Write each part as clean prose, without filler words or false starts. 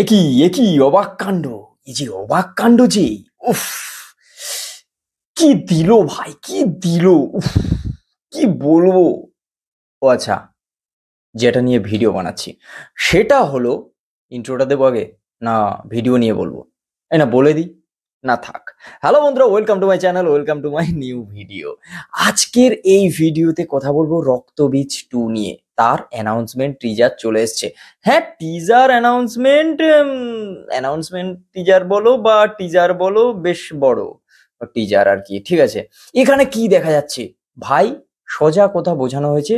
একই একই অবাক কাণ্ড। এই যে অবাক কাণ্ড যে উফ, কি দিল ভাই, কি দিল, উফ, কি বলবো। ও আচ্ছা, যেটা নিয়ে ভিডিও বানাচ্ছি সেটা হলো, ইন্ট্রোটা দেবো আগে না ভিডিও নিয়ে বলবো? এই না বলে দিই, না থাক। হ্যালো বন্ধুরা, welcome to my channel, welcome to my new video. আজকের এই ভিডিওতে কথা বলবো রক্তবীজ 2 নিয়ে। তার অ্যানাউন্সমেন্ট টিজার চলে এসছে। হ্যাঁ, টিজার অ্যানাউন্সমেন্ট, অ্যানাউন্সমেন্ট টিজার বলো বা টিজার বলো, বেশ বড় টিজার আর কি। ঠিক আছে, এখানে কি দেখা যাচ্ছে ভাই? সোজা কথা বোঝানো হয়েছে,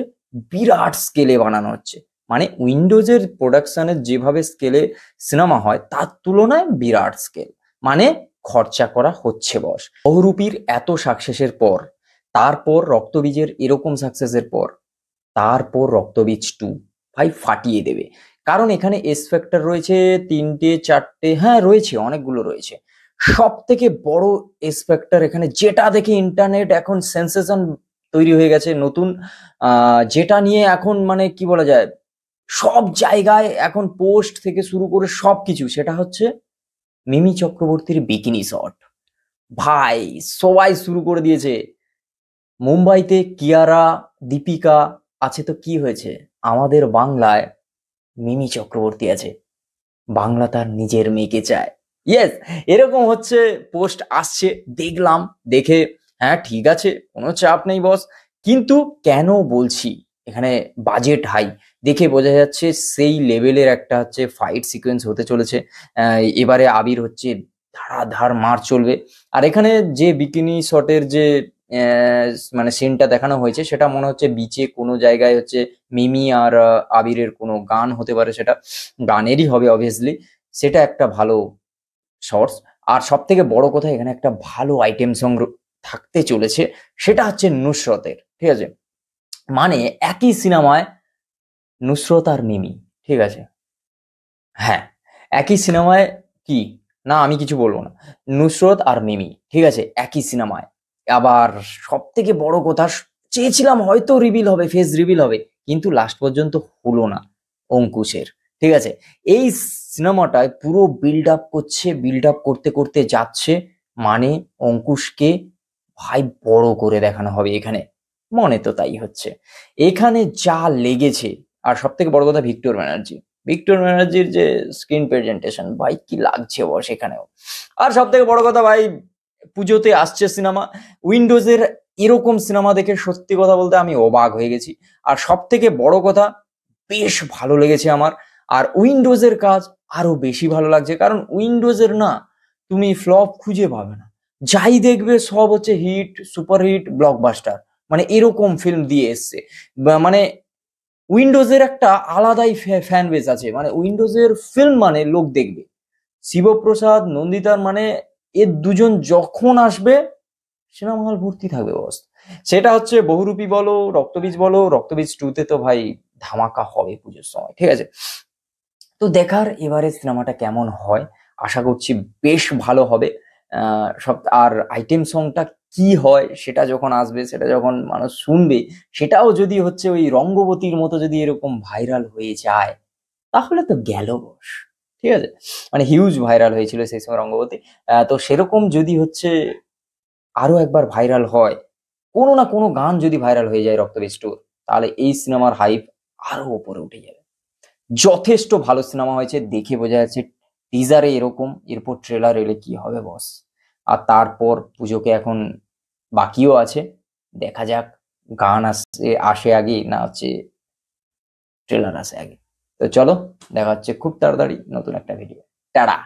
বিরাট স্কেলে বানানো হচ্ছে। মানে উইন্ডোজের প্রোডাকশনের যেভাবে স্কেলে সিনেমা হয় তার তুলনায় বিরাট স্কেল। মানে খরচা করা হচ্ছে বস। বহুরূপীর এত সাকসেসের পর, তারপর রক্তবীজের এরকম সাকসেসের পর, তারপর রক্তবীজ 2 ভাই ফাটিয়ে দেবে। কারণ এখানে এস ফ্যাক্টর রয়েছে তিনটে চারটে, হ্যাঁ রয়েছে, অনেকগুলো রয়েছে। সব থেকে বড় এস ফ্যাক্টর এখানে, যেটা দেখে ইন্টারনেট এখন সেন্সেশন তৈরি হয়ে গেছে নতুন, যেটা নিয়ে এখন মানে কি বলা যায়, সব জায়গায় এখন পোস্ট থেকে শুরু করে সবকিছু, সেটা হচ্ছে মিমি চক্রবর্তীর বিকিনি শট। ভাই সবাই শুরু করে দিয়েছে। মুম্বাইতে কিয়ারা, দীপিকা আছে তো কি হয়েছে, আমাদের বাংলায় মিমি চক্রবর্তী আছে। বাংলা তার নিজের মেয়েকে চায়। ইয়েস, এরকম হচ্ছে পোস্ট আসছে, দেখলাম, দেখে হ্যাঁ ঠিক আছে, কোনো চাপ নেই বস। কিন্তু কেন বলছি, এখানে বাজেট হাই দেখে বোঝা যাচ্ছে সেই লেভেলের একটা হচ্ছে ফাইট সিকোয়েন্স হতে চলেছে। এবারে আবির হচ্ছে ধারাধার মার চলবে। আর এখানে যে বিকিনি শটের যে আহ, মানে সিনটা দেখানো হয়েছে, সেটা মনে হচ্ছে বিচে কোনো জায়গায় হচ্ছে মিমি আর আবিরের কোনো গান হতে পারে, সেটা গানেরই হবে অবভিয়াসলি। সেটা একটা ভালো শর্টস। আর সব থেকে বড় কথা, এখানে একটা ভালো আইটেম সং থাকতে চলেছে, সেটা হচ্ছে নুসরতের। ঠিক আছে, মানে একই সিনেমায় নুসরত আর মিমি। ঠিক আছে, হ্যাঁ, একই সিনেমায় কি, না আমি কিছু বলবো না, নুসরত আর মিমি ঠিক আছে একই সিনেমায়। আবার সব থেকে বড় কথা, চেয়েছিলাম হয়তো রিভিল হবে, ফেস রিভিল হবে, কিন্তু লাস্ট পর্যন্ত হলো না অঙ্কুশের। ঠিক আছে, এই সিনেমাটায় পুরো বিল্ড আপ করছে, বিল্ড আপ করতে করতে যাচ্ছে। মানে অঙ্কুশকে ভাই বড় করে দেখানো হবে এখানে, মনে তো তাই হচ্ছে। এখানে যা লেগেছে, আর সব থেকে বড় কথা ভিক্টর ব্যানার্জি, ভিক্টর ব্যানার্জির যে স্ক্রিন প্রেজেন্টেশন, ভাই কি লাগছে বস এখানেও। আর সব থেকে বড় কথা ভাই, পুজোতে আসছে সিনেমা, উইন্ডোজের এরকম সিনেমা দেখে সত্যি কথা বলতে আমি অবাক হয়ে গেছি। আর সব থেকে বড় কথা, বেশ ভালো লেগেছে আমার। আর উইন্ডোজের কাজ আরো বেশি ভালো লাগছে, কারণ উইন্ডোজের না তুমি ফ্লপ খুঁজে পাবে না, যাই দেখবে সব হচ্ছে হিট, সুপার হিট, ব্লকবাস্টার। মানে এরকম ফিল্ম দিয়ে এসছে। মানে উইন্ডোজের একটা আলাদাই ফ্যান বেস আছে, মানে উইন্ডোজের ফিল্ম মানে লোক দেখবে। শিবপ্রসাদ, নন্দিতার মানে এর দুজন যখন আসবে সিনেমা হল ভর্তি থাকবে বস। সেটা হচ্ছে বহুরূপী বলো, রক্তবীজ বলো, রক্তবীজ 2 তে তো ভাই ধামাকা হবে পুজোর সময়। ঠিক আছে, তো দেখার এবারে সিনেমাটা কেমন হয়, আশা করছি বেশ ভালো হবে। সব আর আইটেম সংটা কি হয় সেটা যখন আসবে, সেটা যখন মানুষ শুনবে, সেটাও যদি হচ্ছে ওই রঙ্গবতীর মতো যদি এরকম ভাইরাল হয়ে যায়, তাহলে তো গেল বস। ঠিক আছে, মানে হিউজ ভাইরাল হয়েছিল সেই সময় রঙ্গবতী। তো সেরকম যদি হচ্ছে আরো একবার ভাইরাল হয়, কোনো না কোনো গান যদি ভাইরাল হয়ে যায় রক্তবীজ 2, তাহলে এই সিনেমার হাইপ আরো উপরে উঠে যাবে। যথেষ্ট ভালো সিনেমা হয়েছে, দেখে বোঝা যাচ্ছে। টিজারে এরকম, এরপর ট্রেলার এলে কি হবে বস। আর তারপর পুজোকে এখন বাকিও আছে, দেখা যাক গান আসে আসে আগে না হচ্ছে ট্রেলার আসে আগে। তো চলো, দেখা হচ্ছে খুব তাড়াতাড়ি নতুন একটা ভিডিও। টাটা।